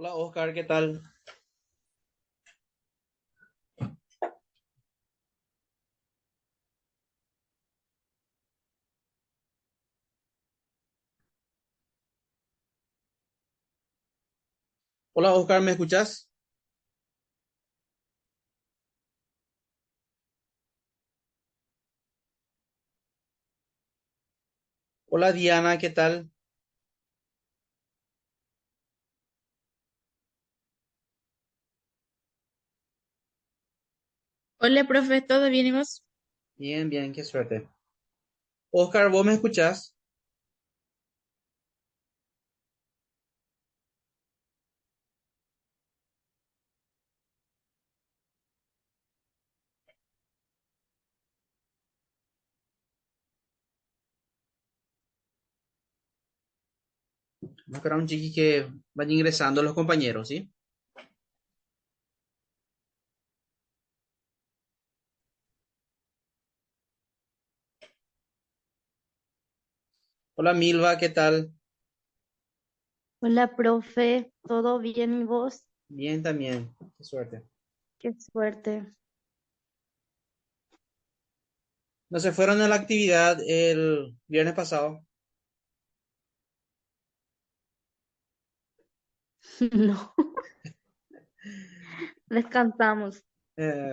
Hola Oscar, ¿qué tal? Hola Oscar, ¿me escuchás? Hola Diana, ¿qué tal? Hola, profe, ¿todo bien y vos? Bien, bien, qué suerte. Oscar, ¿vos me escuchás? Vamos a esperar un chiqui que vaya ingresando los compañeros, ¿sí? Hola Milva, ¿qué tal? Hola, profe, ¿todo bien y vos? Bien también, qué suerte. Qué suerte. ¿No se fueron a la actividad el viernes pasado? No, descansamos.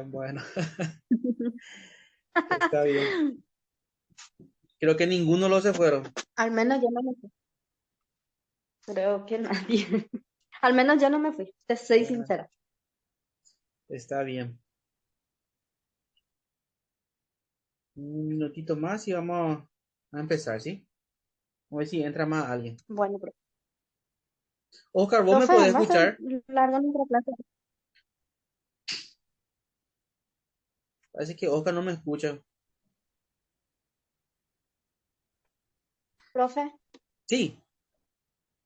Bueno, está bien. Creo que ninguno lo se fueron. Al menos yo no me fui. Creo que nadie. Al menos yo no me fui, te soy Bueno, sincera. está bien. Un minutito más y vamos a empezar, ¿sí? A ver si entra más alguien. Bueno, Oscar, ¿vos me profe, podés va a ser escuchar? larga nuestra clase. Parece que Oscar no me escucha. Profe, Sí,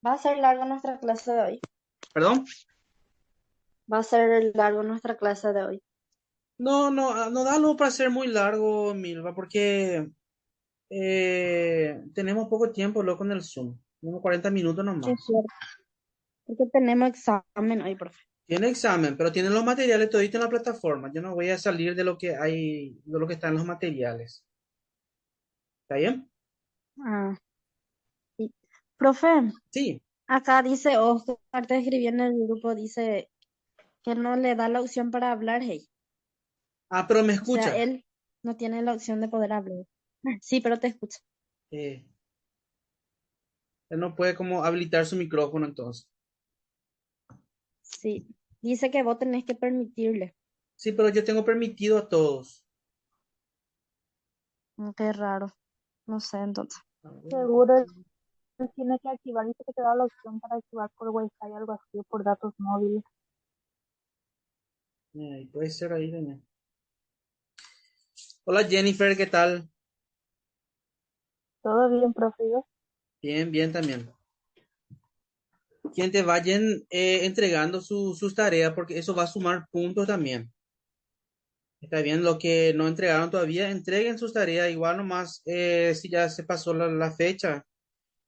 va a ser larga nuestra clase de hoy. perdón. Va a ser largo nuestra clase de hoy. No, no, no da algo para ser muy largo, Milva, porque tenemos poco tiempo, loco, en el Zoom. Tenemos 40 minutos Qué nomás. suerte. Porque tenemos examen hoy, profe. Tiene examen, pero tiene los materiales todito en la plataforma. Yo no voy a salir de lo que hay, de lo que está en los materiales. ¿Está bien? Ah, sí. Profe, Sí. acá dice Oscar, te escribió en el grupo, dice que no le da la opción para hablar, hey. Ah, pero me O sea, escucha. él no tiene la opción de poder hablar. Sí, pero te escucha. Eh, Él no puede como habilitar su micrófono entonces. Sí. Dice que vos tenés que permitirle. Sí, pero yo tengo permitido a todos. Qué raro. No sé, entonces. A ver, Seguro él tiene que activar, dice que te da la opción para activar por Wi-Fi, algo así, o por datos móviles. puede ser ahí, doña. Hola Jennifer, ¿qué tal? Todo bien, profe. Bien, bien también. Quien te vayan entregando sus tareas, porque eso va a sumar puntos también. Está bien, lo que no entregaron todavía, entreguen sus tareas, igual nomás, si ya se pasó la fecha,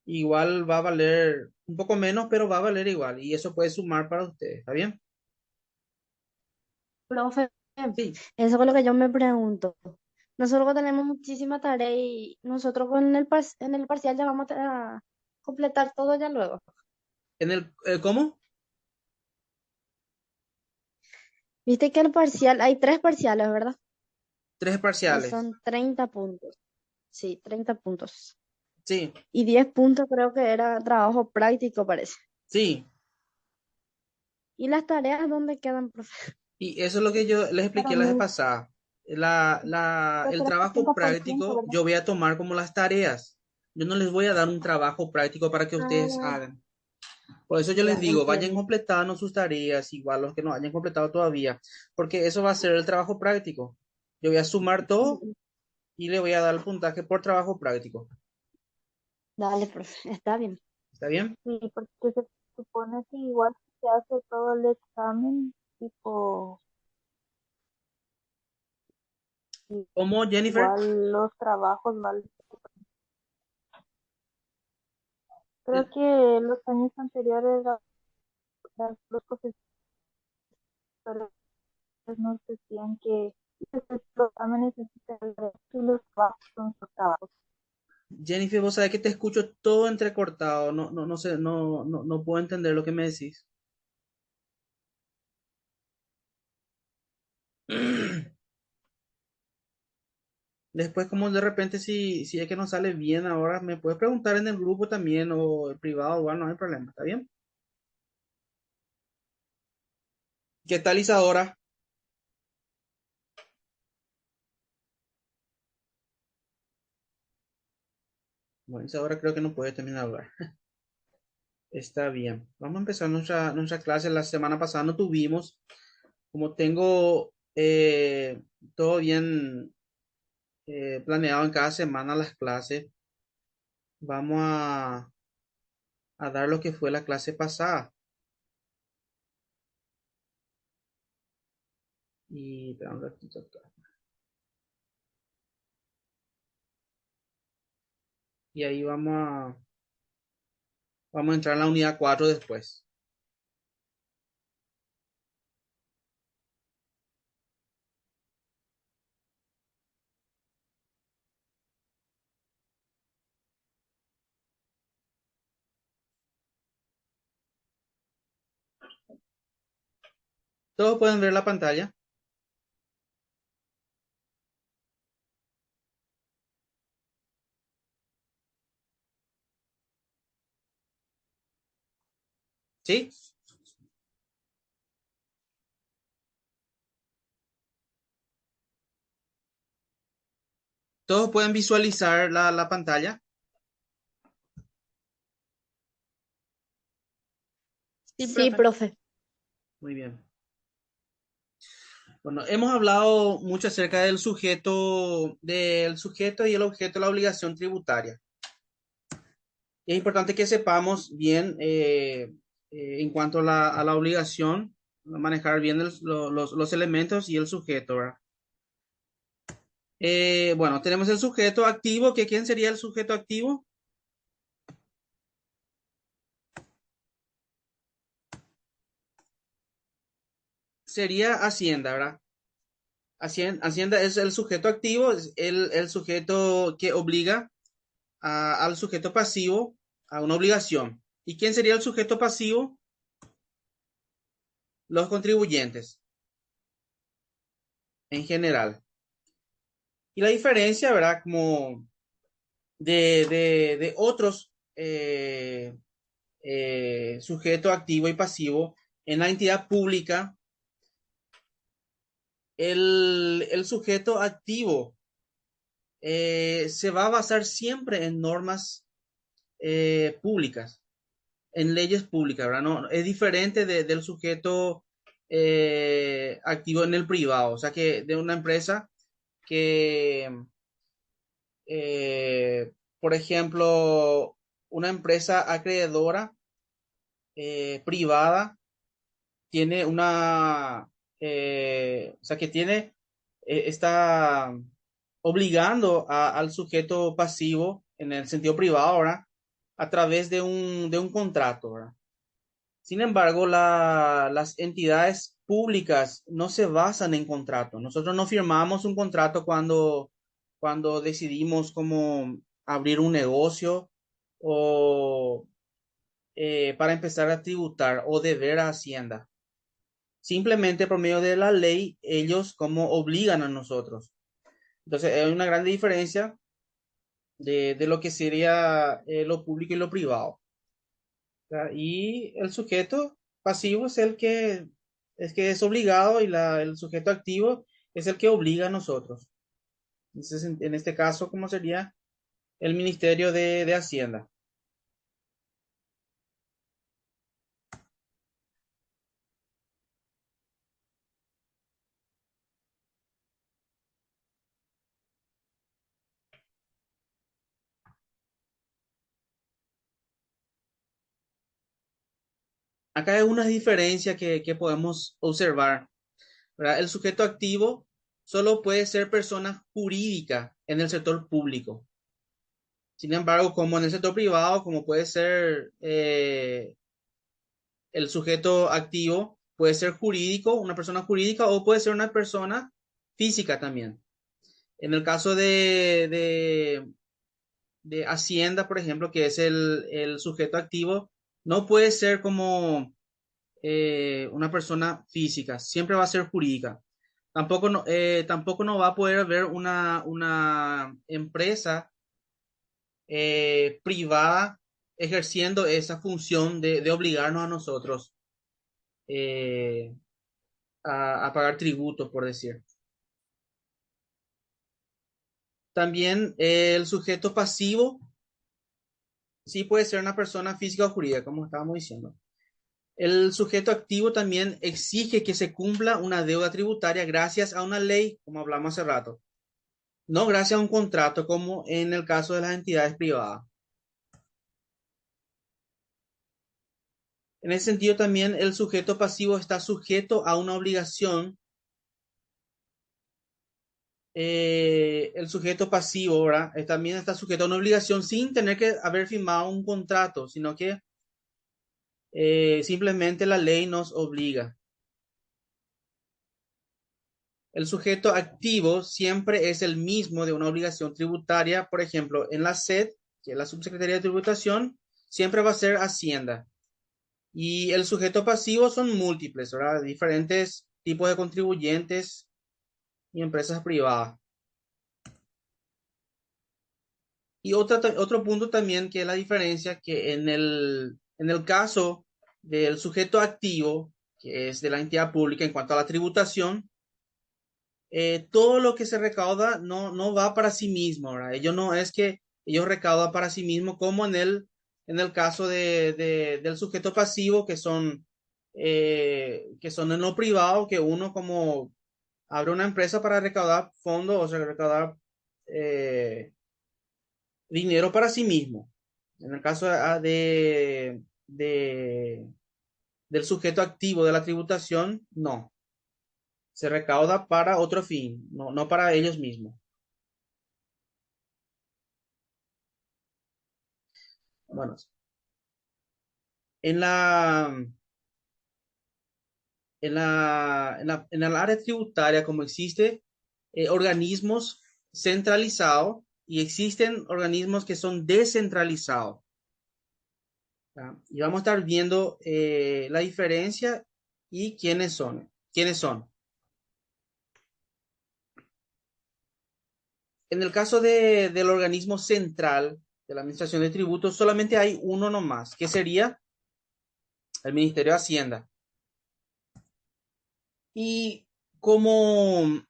igual va a valer un poco menos, pero va a valer igual, y eso puede sumar para ustedes, ¿está bien? Profe, Sí, eso es lo que yo me pregunto. Nosotros tenemos muchísima tarea y nosotros con en el parcial ya vamos a completar todo ya luego. ¿cómo? Viste que el parcial, hay tres parciales, ¿verdad? Tres Y parciales. son 30 puntos. Sí, 30 puntos. Sí, Y 10 puntos creo que era trabajo práctico, parece. sí, ¿Y las tareas dónde quedan, profe? y eso es lo que yo les Para expliqué la vez mí, pasada. yo El creo que trabajo 5%, práctico ¿verdad? yo voy a tomar como las tareas. Yo no les voy a dar un trabajo práctico para que ustedes Ah, hagan. Por eso yo les ya digo, vayan entiendo. completando sus tareas, igual los que no hayan completado todavía, porque eso va a ser el trabajo práctico. Yo voy a sumar todo Mm, y le voy a dar el puntaje por trabajo práctico. Dale, profe, está bien. ¿Está bien? Sí, porque se supone que igual se hace todo el examen, tipo, ¿Cómo, Jennifer? igual los trabajos, ¿vale? Creo Eh, que los años anteriores los profesores nos decían que este programa necesita que los trabajos son sus trabajos. Jennifer, vos sabés que te escucho todo entrecortado. No sé, no puedo entender lo que me decís. Después, como de repente, si es que no sale bien ahora, me puedes preguntar en el grupo también o en privado, igual no hay problema, ¿está bien? ¿Qué tal Isadora? Bueno, Isadora creo que no puede terminar de hablar. Está bien. Vamos a empezar nuestra clase. La semana pasada no tuvimos. Como tengo todo bien planeado en cada semana las clases, vamos a dar lo que fue la clase pasada. Y espera un ratito acá. Y ahí vamos a entrar en la unidad 4 después. Todos pueden ver la pantalla. ¿Sí? Todos pueden visualizar la pantalla. Sí, sí, profe. Muy bien. Bueno, hemos hablado mucho acerca del sujeto y el objeto de la obligación tributaria. Es importante que sepamos bien en cuanto a a la obligación, manejar bien los elementos y el sujeto, ¿verdad? Bueno, tenemos el sujeto activo, que ¿quién sería el sujeto activo? Sería Hacienda, ¿verdad? Hacienda es el sujeto activo, es el sujeto que obliga al sujeto pasivo a una obligación. ¿Y quién sería el sujeto pasivo? Los contribuyentes en general. Y la diferencia, ¿verdad? Como de otros sujeto activo y pasivo en la entidad pública, el sujeto activo se va a basar siempre en normas públicas, en leyes públicas, ¿verdad? No, es diferente del sujeto activo en el privado, o sea que de una empresa que, por ejemplo, una empresa acreedora privada tiene o sea que está obligando al sujeto pasivo en el sentido privado ahora a través de un contrato, ¿verdad? Sin embargo, las entidades públicas no se basan en contrato. Nosotros no firmamos un contrato cuando decidimos cómo abrir un negocio o para empezar a tributar o deber a Hacienda. Simplemente por medio de la ley, ellos como obligan a nosotros. Entonces, hay una gran diferencia de lo que sería lo público y lo privado. ¿Verdad? Y el sujeto pasivo es que es obligado y el sujeto activo es el que obliga a nosotros. Entonces, en este caso, ¿cómo sería el Ministerio de Hacienda? Acá hay una diferencia que podemos observar, ¿verdad? El sujeto activo solo puede ser persona jurídica en el sector público. Sin embargo, como en el sector privado, como puede ser el sujeto activo puede ser jurídico, una persona jurídica, o puede ser una persona física también. En el caso de Hacienda, por ejemplo, que es el sujeto activo, no puede ser como una persona física, siempre va a ser jurídica. Tampoco no va a poder haber una empresa privada ejerciendo esa función de obligarnos a nosotros eh, a pagar tributo, por decir. También el sujeto pasivo sí puede ser una persona física o jurídica, como estábamos diciendo. El sujeto activo también exige que se cumpla una deuda tributaria gracias a una ley, como hablamos hace rato, no gracias a un contrato, como en el caso de las entidades privadas. En ese sentido, también el sujeto pasivo está sujeto a una obligación. El sujeto pasivo, ¿verdad? También está sujeto a una obligación sin tener que haber firmado un contrato, sino que simplemente la ley nos obliga. El sujeto activo siempre es el mismo de una obligación tributaria. Por ejemplo, en la SED, que es la Subsecretaría de Tributación, siempre va a ser Hacienda. Y el sujeto pasivo son múltiples, ¿verdad? Diferentes tipos de contribuyentes y empresas privadas. Y otro punto también que es la diferencia, que en el caso del sujeto activo, que es de la entidad pública en cuanto a la tributación, todo lo que se recauda no va para sí mismo, ¿verdad? Ellos no es que ellos recaudan para sí mismo, como en el caso del sujeto pasivo, que son en lo privado, que uno como abre una empresa para recaudar fondos, o sea, recaudar eh, dinero para sí mismo. En el caso del sujeto activo de la tributación, no. Se recauda para otro fin, no para ellos mismos. Bueno, en en el área tributaria, como existe organismos centralizados y existen organismos que son descentralizados. ¿Ya? Y vamos a estar viendo la diferencia y quiénes son. ¿Quiénes son? En el caso del organismo central de la Administración de Tributos, solamente hay uno nomás, que sería el Ministerio de Hacienda. Y como,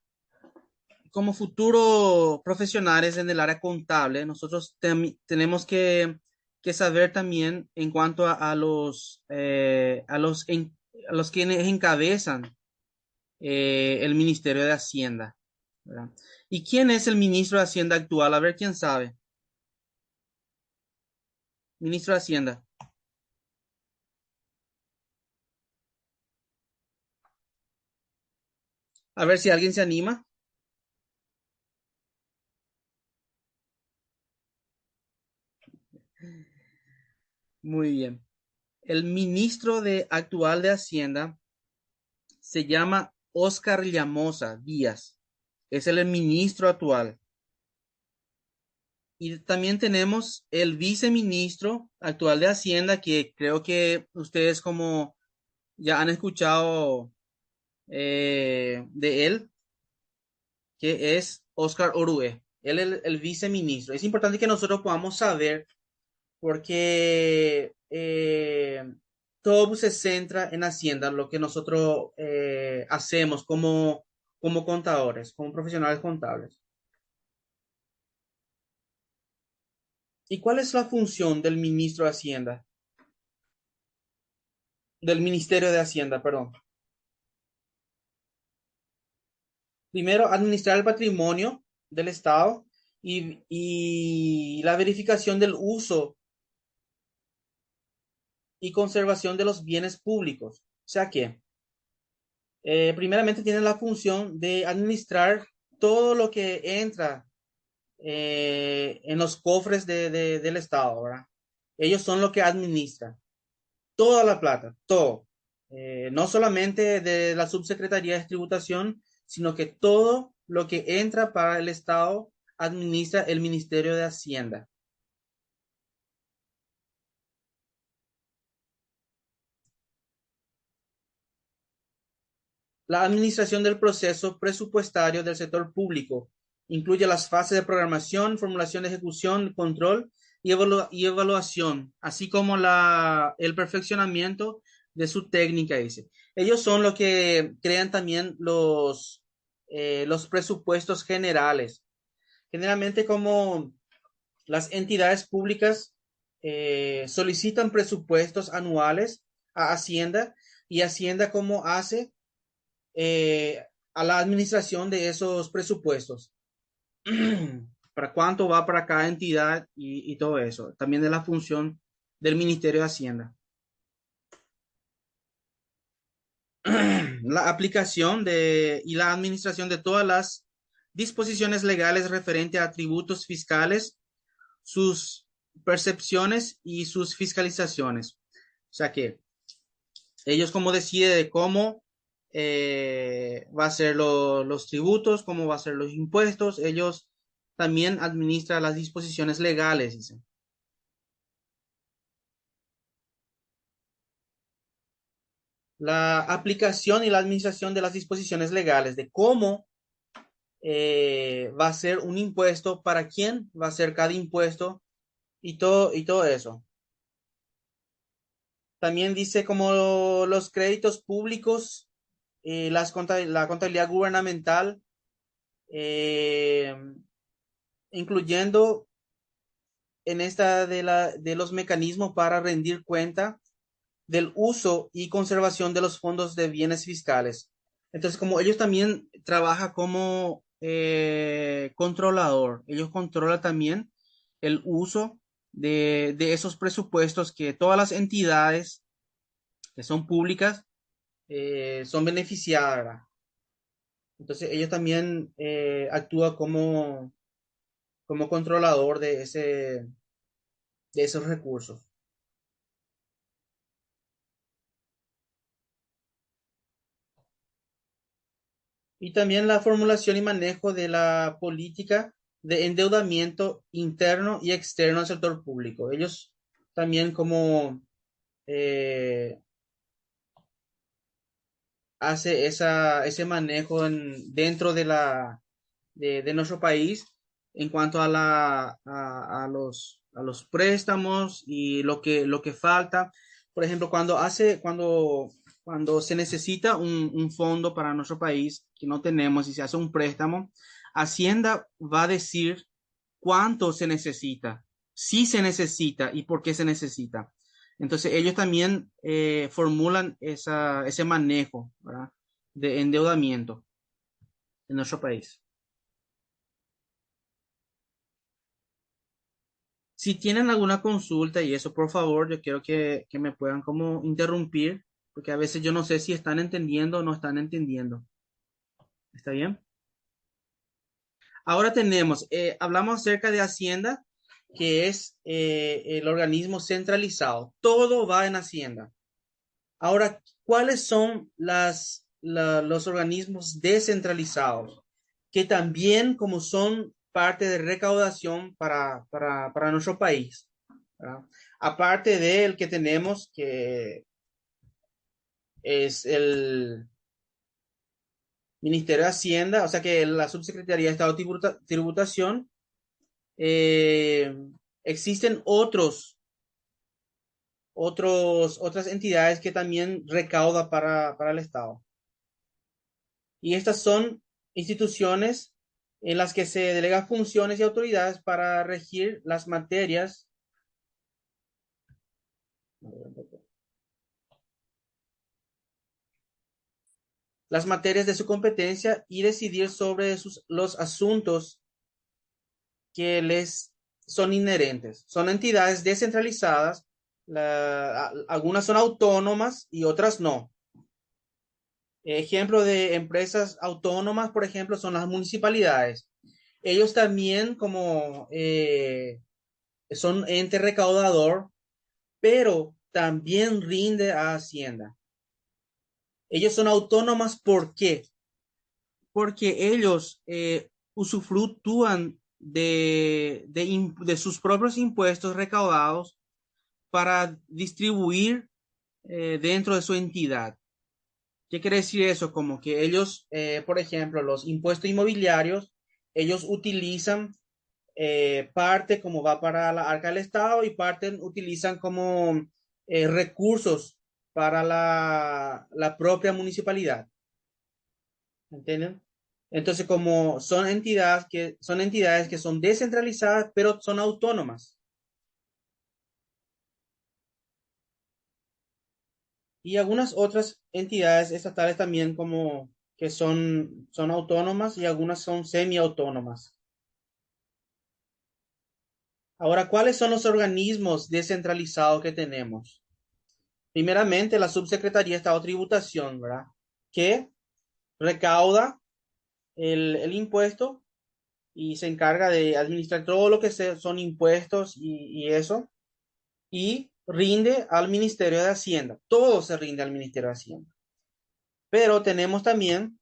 como futuros profesionales en el área contable, nosotros tenemos que saber también en cuanto a los quienes encabezan el Ministerio de Hacienda, ¿verdad? ¿Y quién es el ministro de Hacienda actual? A ver quién sabe. Ministro de Hacienda. A ver si alguien se anima. Muy bien. El ministro actual de Hacienda se llama Óscar Llamosa Díaz. Es el ministro actual. Y también tenemos el viceministro actual de Hacienda, que creo que ustedes como ya han escuchado de él, que es Óscar Orue. Él es el viceministro. Es importante que nosotros podamos saber porque todo se centra en Hacienda, lo que nosotros hacemos como contadores, como profesionales contables. ¿Y cuál es la función del ministro de Hacienda? Del Ministerio de Hacienda, perdón. Primero, administrar el patrimonio del Estado y la verificación del uso y conservación de los bienes públicos. O sea que, primeramente, tiene la función de administrar todo lo que entra en los cofres del Estado, ¿verdad? Ellos son los que administran. toda la plata, todo. No solamente de la Subsecretaría de Tributación, sino que todo lo que entra para el Estado administra el Ministerio de Hacienda. La administración del proceso presupuestario del sector público incluye las fases de programación, formulación de ejecución, control y evaluación, así como el perfeccionamiento de su técnica, dice. Ellos son los que crean también los presupuestos generales. Generalmente como las entidades públicas solicitan presupuestos anuales a Hacienda y Hacienda como hace a la administración de esos presupuestos, para cuánto va para cada entidad y todo eso. También de la función del Ministerio de Hacienda. La aplicación y la administración de todas las disposiciones legales referentes a tributos fiscales, sus percepciones y sus fiscalizaciones. O sea que ellos como deciden de cómo va a ser los tributos, cómo va a ser los impuestos, ellos también administran las disposiciones legales, dicen. La aplicación y la administración de las disposiciones legales, de cómo va a ser un impuesto, para quién va a ser cada impuesto y todo eso. También dice como los créditos públicos, la contabilidad gubernamental, eh, incluyendo en esta de los mecanismos para rendir cuenta del uso y conservación de los fondos de bienes fiscales. Entonces, como ellos también trabajan como controlador, ellos controlan también el uso de esos presupuestos que todas las entidades que son públicas son beneficiadas, ¿verdad? Entonces, ellos también actúan como controlador de esos recursos. Y también la formulación y manejo de la política de endeudamiento interno y externo al sector público. Ellos también como eh, hace ese manejo dentro de nuestro país en cuanto a los préstamos y lo que falta. Por ejemplo, cuando se necesita un fondo para nuestro país que no tenemos y se hace un préstamo, Hacienda va a decir cuánto se necesita, si se necesita y por qué se necesita. Entonces, ellos también formulan ese manejo, ¿verdad?, de endeudamiento en nuestro país. Si tienen alguna consulta y eso, por favor, yo quiero que me puedan como interrumpir, porque a veces yo no sé si están entendiendo o no están entendiendo. ¿Está bien? Ahora hablamos acerca de Hacienda, que es el organismo centralizado. Todo va en Hacienda. Ahora, ¿cuáles son los organismos descentralizados? Que también como son parte de recaudación para nuestro país, ¿verdad? Aparte del que tenemos, que es el Ministerio de Hacienda, o sea que la Subsecretaría de Estado de Tributación, eh, existen otras entidades que también recauda para el Estado. Y estas son instituciones en las que se delegan funciones y autoridades para regir las materias de su competencia y decidir sobre los asuntos que les son inherentes. Son entidades descentralizadas, algunas son autónomas y otras no. Ejemplo de empresas autónomas, por ejemplo, son las municipalidades. Ellos también como son ente recaudador, pero también rinde a Hacienda. Ellos son autónomas, ¿por qué? Porque ellos usufructúan de sus propios impuestos recaudados para distribuir dentro de su entidad. ¿Qué quiere decir eso? Como que ellos, por ejemplo, los impuestos inmobiliarios, ellos utilizan parte como va para la arca del Estado y parte utilizan como recursos para la propia municipalidad. ¿Entienden? Entonces, como son entidades que son descentralizadas, pero son autónomas. Y algunas otras entidades estatales también como que son autónomas y algunas son semiautónomas. Ahora, ¿cuáles son los organismos descentralizados que tenemos? Primeramente, la Subsecretaría de Estado de Tributación, ¿verdad? Que recauda el impuesto y se encarga de administrar todo lo que son impuestos y eso, y rinde al Ministerio de Hacienda. Todo se rinde al Ministerio de Hacienda. Pero tenemos también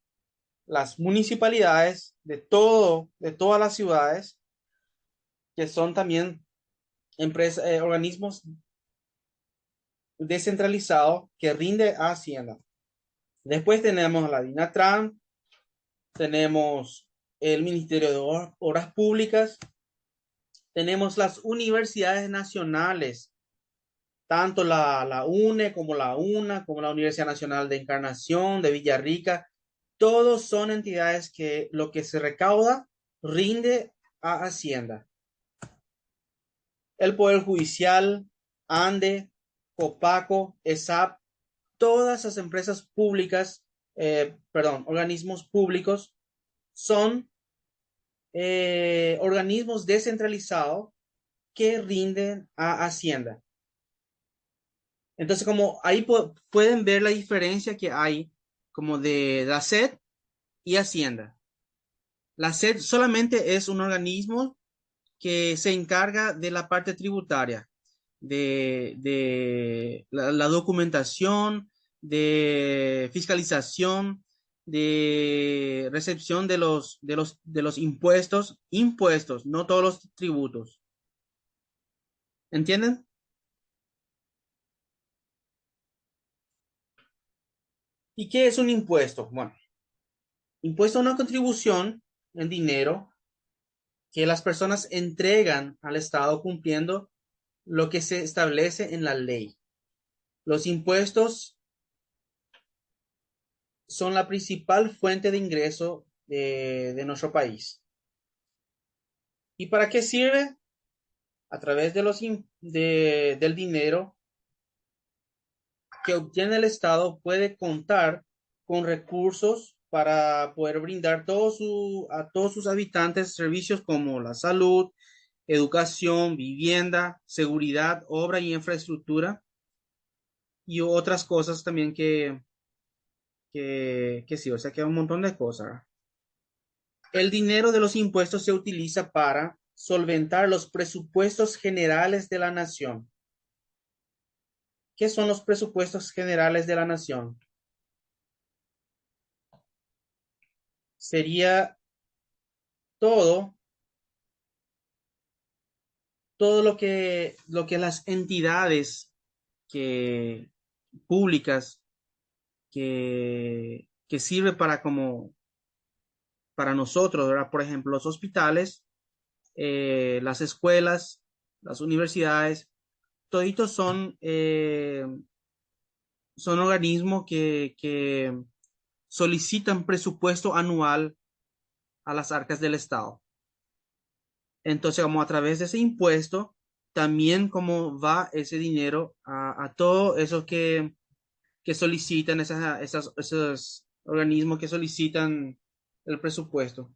las municipalidades de todas las ciudades, que son también empresas, organismos descentralizados que rinde a Hacienda. Después tenemos la DINATRAN, tenemos el Ministerio de Obras Públicas, tenemos las universidades nacionales, tanto la UNE como la UNA, como la Universidad Nacional de Encarnación, de Villarrica, todos son entidades que lo que se recauda rinde a Hacienda. El Poder Judicial, ANDE, COPACO, ESAP, todas las empresas públicas, organismos públicos, son organismos descentralizados que rinden a Hacienda. Entonces, como ahí pueden ver la diferencia que hay como de la SED y Hacienda. La SED solamente es un organismo que se encarga de la parte tributaria, de la documentación, de fiscalización, de recepción de los impuestos, no todos los tributos. ¿Entienden? ¿Y qué es un impuesto? Bueno, impuesto es una contribución en dinero que las personas entregan al Estado cumpliendo lo que se establece en la ley. Los impuestos son la principal fuente de ingreso de nuestro país. ¿Y para qué sirve? A través del dinero que obtiene el Estado puede contar con recursos para poder brindar a todos sus habitantes servicios como la salud, educación, vivienda, seguridad, obra y infraestructura y otras cosas también que sí, o sea que hay un montón de cosas. El dinero de los impuestos se utiliza para solventar los presupuestos generales de la nación. ¿Qué son los presupuestos generales de la nación? Sería todo, todo lo que las entidades que, públicas que sirve para nosotros, ¿verdad? Por ejemplo, los hospitales, las escuelas, las universidades, toditos son organismos que solicitan presupuesto anual a las arcas del Estado. Entonces, como a través de ese impuesto, también como va ese dinero a todo eso que solicitan esos organismos que solicitan el presupuesto.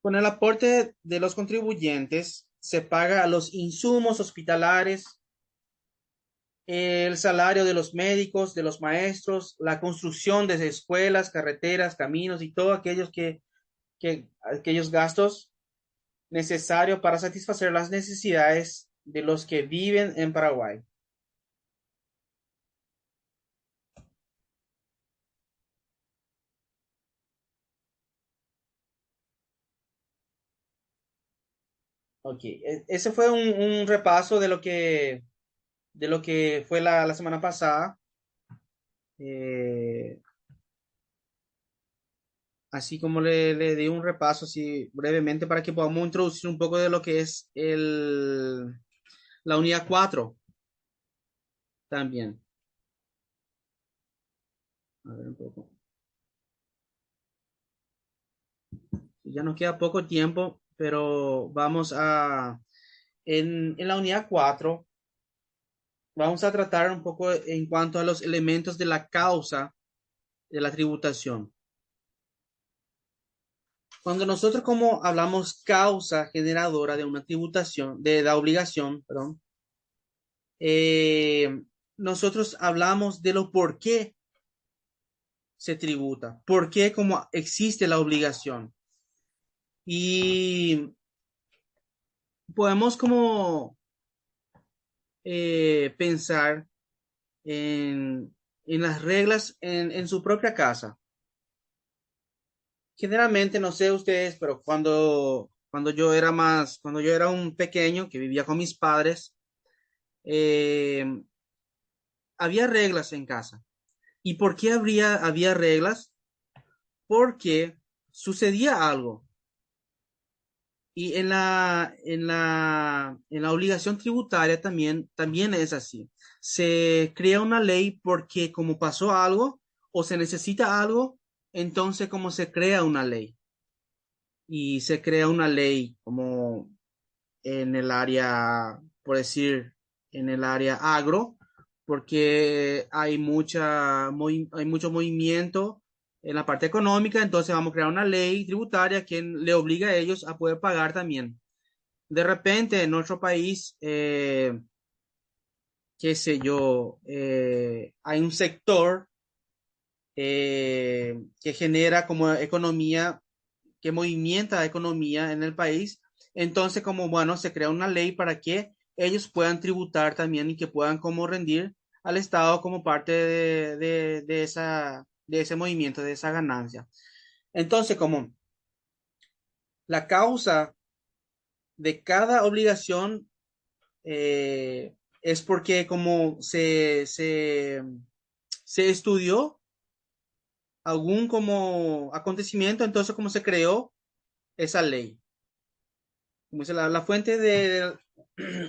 Con el aporte de los contribuyentes se paga a los insumos hospitalares, el salario de los médicos, de los maestros, la construcción de escuelas, carreteras, caminos y todos aquellos gastos necesario para satisfacer las necesidades de los que viven en Paraguay. Ok, ese fue un repaso de lo que fue la semana pasada. Eh, Así como le di un repaso así brevemente para que podamos introducir un poco de lo que es la unidad 4 también. A ver un poco. Ya nos queda poco tiempo, pero en la unidad 4 vamos a tratar un poco en cuanto a los elementos de la causa de la tributación. Cuando nosotros como hablamos causa generadora de una tributación, de la obligación, perdón, eh, nosotros hablamos de lo por qué se tributa, por qué como existe la obligación. Y podemos como pensar en las reglas en su propia casa. Generalmente, no sé ustedes, pero cuando yo era un pequeño que vivía con mis padres, eh, había reglas en casa. ¿Y por qué había reglas? Porque sucedía algo. Y en la obligación tributaria también es así. Se crea una ley porque como pasó algo o se necesita algo, entonces como se crea una ley. Y se crea una ley como en el área, por decir, en el área agro, porque hay mucho movimiento en la parte económica, entonces vamos a crear una ley tributaria que le obliga a ellos a poder pagar también. De repente en nuestro país, qué sé yo, hay un sector que genera como economía, que movimienta la economía en el país. Entonces, como bueno, se crea una ley para que ellos puedan tributar también y que puedan como rendir al Estado como parte de ese movimiento, de esa ganancia. Entonces, como la causa de cada obligación es porque como se estudió algún como acontecimiento, entonces como se creó esa ley. Como dice la fuente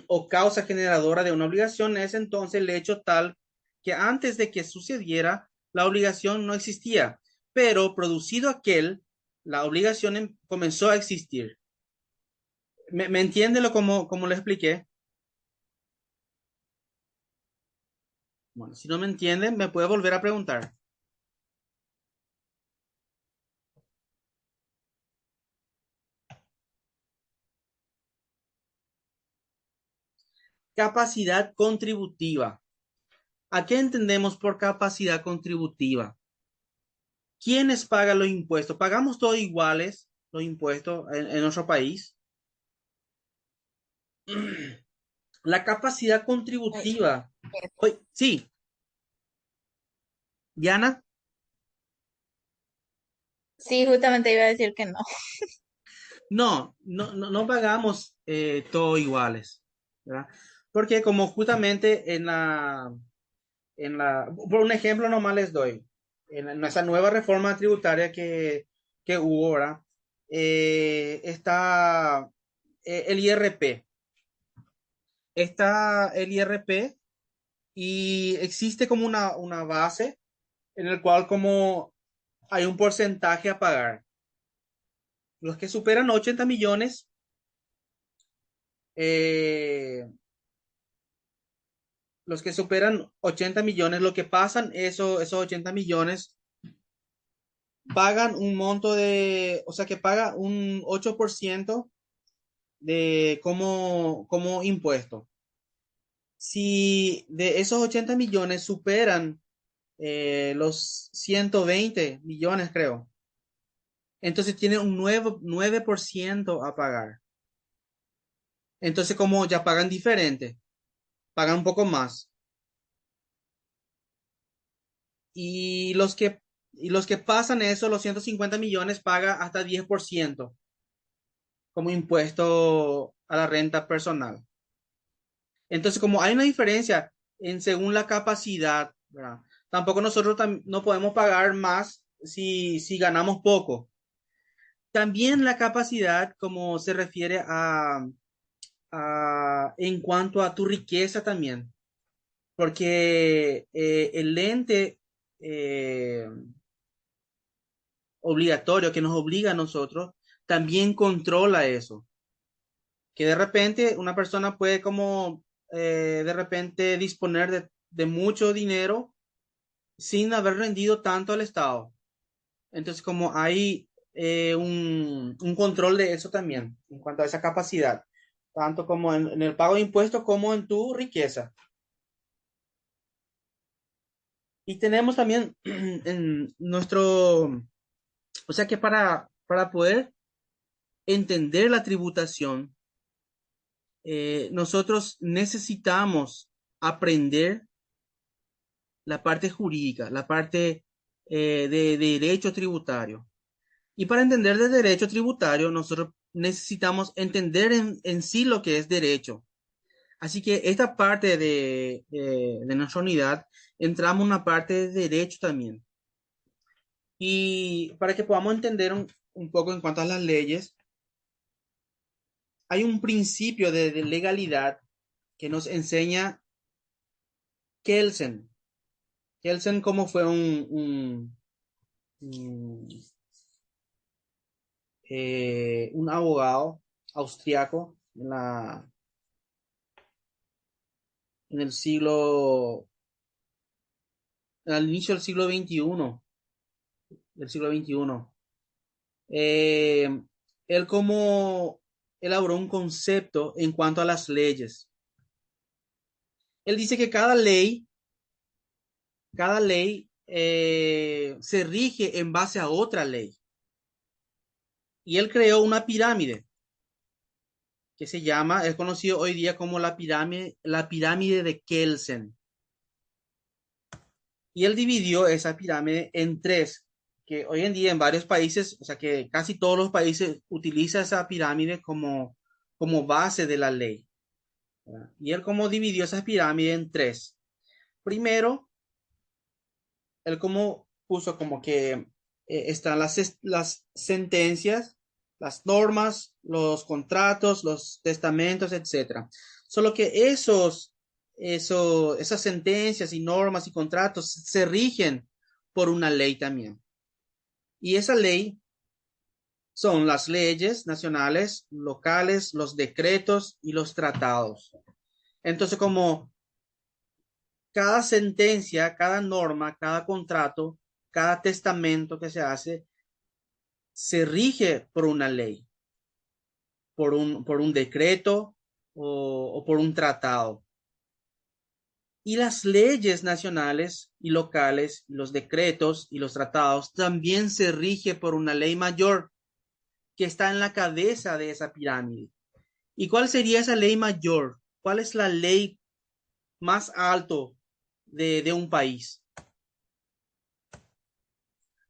o causa generadora de una obligación es entonces el hecho tal que antes de que sucediera, la obligación no existía, pero producido aquel, la obligación comenzó a existir. Me entiende como le expliqué? Bueno, si no me entienden, me puede volver a preguntar. Capacidad contributiva. ¿A qué entendemos por capacidad contributiva? ¿Quiénes pagan los impuestos? ¿Pagamos todos iguales los impuestos en nuestro país? La capacidad Eh, contributiva. Sí, Diana, Sí, justamente iba a decir que no. no pagamos todos iguales, ¿verdad? Porque como justamente por un ejemplo nomás les doy, en nuestra nueva reforma tributaria que hubo ahora, está el IRP. Está el IRP y existe como una base en el cual como hay un porcentaje a pagar. Los que superan 80 millones, eh, los que superan 80 millones, lo que pasan, esos 80 millones, pagan un monto o sea, que paga un 8% de como impuesto. Si de esos 80 millones superan los 120 millones, creo, entonces tiene un 9% a pagar. Entonces, como ya pagan diferente, pagan un poco más. Y los que pasan eso, los 150 millones, paga hasta 10% como impuesto a la renta personal. Entonces, como hay una diferencia en según la capacidad, ¿verdad? Tampoco nosotros no podemos pagar más si ganamos poco. También la capacidad, como se refiere en cuanto a tu riqueza también, porque el ente eh, obligatorio que nos obliga a nosotros también controla eso. Que de repente una persona puede como de repente disponer de mucho dinero sin haber rendido tanto al Estado. Entonces, como hay un control de eso también, en cuanto a esa capacidad, tanto como en el pago de impuestos como en tu riqueza. Y tenemos también en nuestro, o sea que para poder entender la tributación, nosotros necesitamos aprender la parte jurídica, la parte de derecho tributario. Y para entender de derecho tributario, nosotros necesitamos entender en sí lo que es derecho. Así que esta parte de nuestra unidad, entramos en una parte de derecho también. Y para que podamos entender un poco en cuanto a las leyes, hay un principio de legalidad que nos enseña Kelsen. Kelsen como fue un, un abogado austriaco en el siglo, al inicio del siglo XXI, del siglo XXI. Eh, él como elaboró un concepto en cuanto a las leyes. Él dice que cada ley se rige en base a otra ley. Y él creó una pirámide que se llama, es conocido hoy día como la pirámide de Kelsen. Y él dividió esa pirámide en tres, que hoy en día en varios países, o sea que casi todos los países utilizan esa pirámide como base de la ley, ¿verdad? Y él como dividió esa pirámide en tres. Primero, él como puso como que están las sentencias, las normas, los contratos, los testamentos, etcétera. Solo que esas sentencias y normas y contratos se rigen por una ley también. Y esa ley son las leyes nacionales, locales, los decretos y los tratados. Entonces, como cada sentencia, cada norma, cada contrato, cada testamento que se hace, se rige por una ley, por un decreto o por un tratado. Y las leyes nacionales y locales, los decretos y los tratados también se rige por una ley mayor que está en la cabeza de esa pirámide. ¿Y cuál sería esa ley mayor? ¿Cuál es la ley más alto de un país?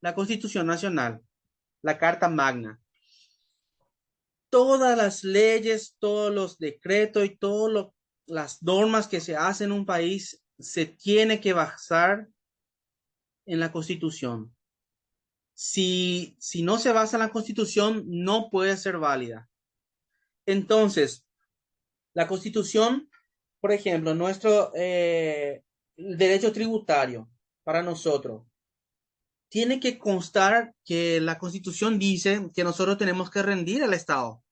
La Constitución Nacional, la Carta Magna. Todas las leyes, todos los decretos y todas las normas que se hacen en un país se tiene que basar en la Constitución. Si no se basa en la Constitución, no puede ser válida. Entonces, la Constitución, por ejemplo, nuestro derecho tributario para nosotros, tiene que constar que la Constitución dice que nosotros tenemos que rendir al Estado.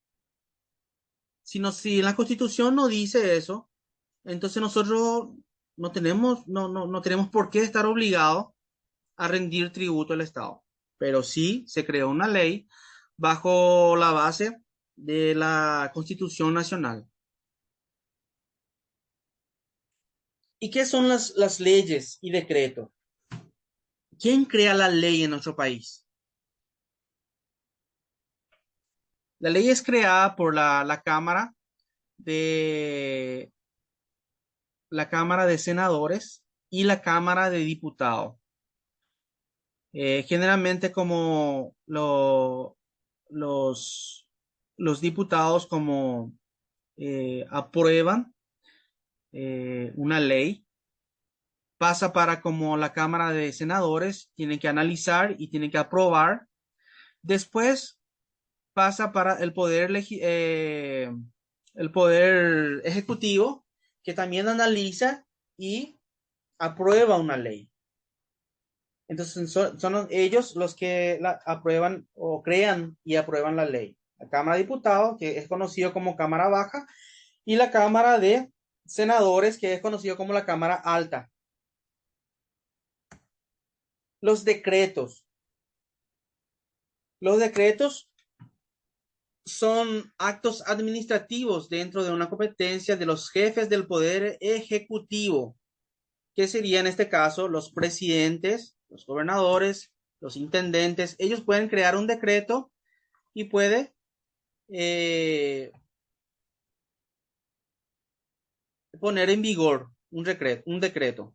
Si la Constitución no dice eso, entonces nosotros no tenemos por qué estar obligados a rendir tributo al Estado. Pero sí se creó una ley bajo la base de la Constitución Nacional. ¿Y qué son las leyes y decretos? ¿Quién crea la ley en nuestro país? La ley es creada por la Cámara de la Cámara de Senadores y la Cámara de Diputados. Generalmente como los, los diputados como aprueban una ley, pasa para como la Cámara de Senadores, tienen que analizar y tienen que aprobar. Después pasa para el poder ejecutivo, que también analiza y aprueba una ley. Entonces son ellos los que la aprueban o crean y aprueban la ley. La Cámara de Diputados, que es conocido como Cámara Baja, y la Cámara de Senadores, que es conocido como la Cámara Alta. Los decretos. Los decretos son actos administrativos dentro de una competencia de los jefes del poder ejecutivo, que serían en este caso los presidentes, los gobernadores, los intendentes. Ellos pueden crear un decreto y puede poner en vigor un decreto.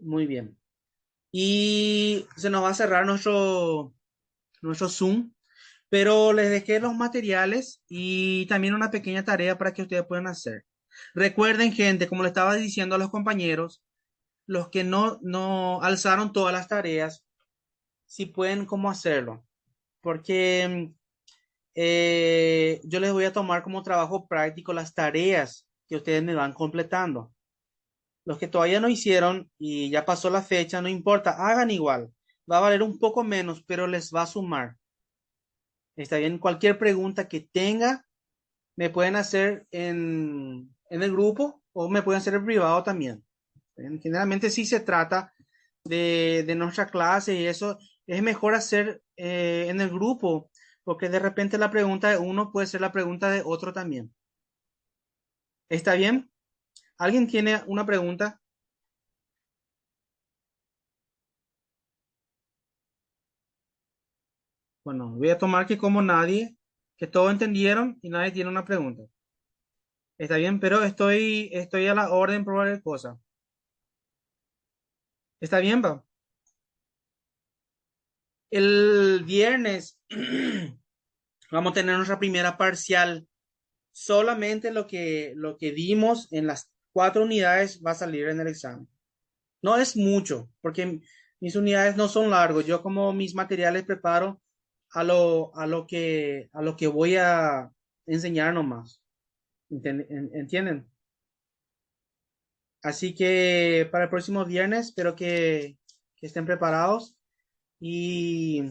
Muy bien. Y se nos va a cerrar nuestro Zoom, pero les dejé los materiales y también una pequeña tarea para que ustedes puedan hacer. Recuerden, gente, como le estaba diciendo a los compañeros, los que no alzaron todas las tareas, si pueden, cómo hacerlo. Porque yo les voy a tomar como trabajo práctico las tareas que ustedes me van completando. Los que todavía no hicieron y ya pasó la fecha, no importa, hagan igual. Va a valer un poco menos, pero les va a sumar. Está bien, cualquier pregunta que tenga, me pueden hacer en el grupo o me pueden hacer en privado también. Generalmente sí se trata de nuestra clase y eso es mejor hacer en el grupo, porque de repente la pregunta de uno puede ser la pregunta de otro también. ¿Está bien? ¿Alguien tiene una pregunta? Bueno, voy a tomar que como nadie, que todos entendieron y nadie tiene una pregunta. Está bien, pero estoy a la orden por cualquier cosa. ¿Está bien, va? El viernes vamos a tener nuestra primera parcial. Solamente lo que vimos en las 4 unidades va a salir en el examen. No es mucho, porque mis unidades no son largos. Yo como mis materiales preparo a lo que voy a enseñar nomás. ¿Entienden? Así que para el próximo viernes espero que estén preparados y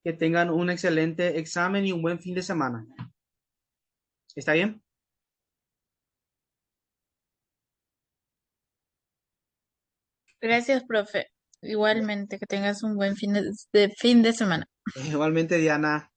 que tengan un excelente examen y un buen fin de semana. ¿Está bien? Gracias, profe. Igualmente, que tengas un buen fin de semana. Igualmente, Diana.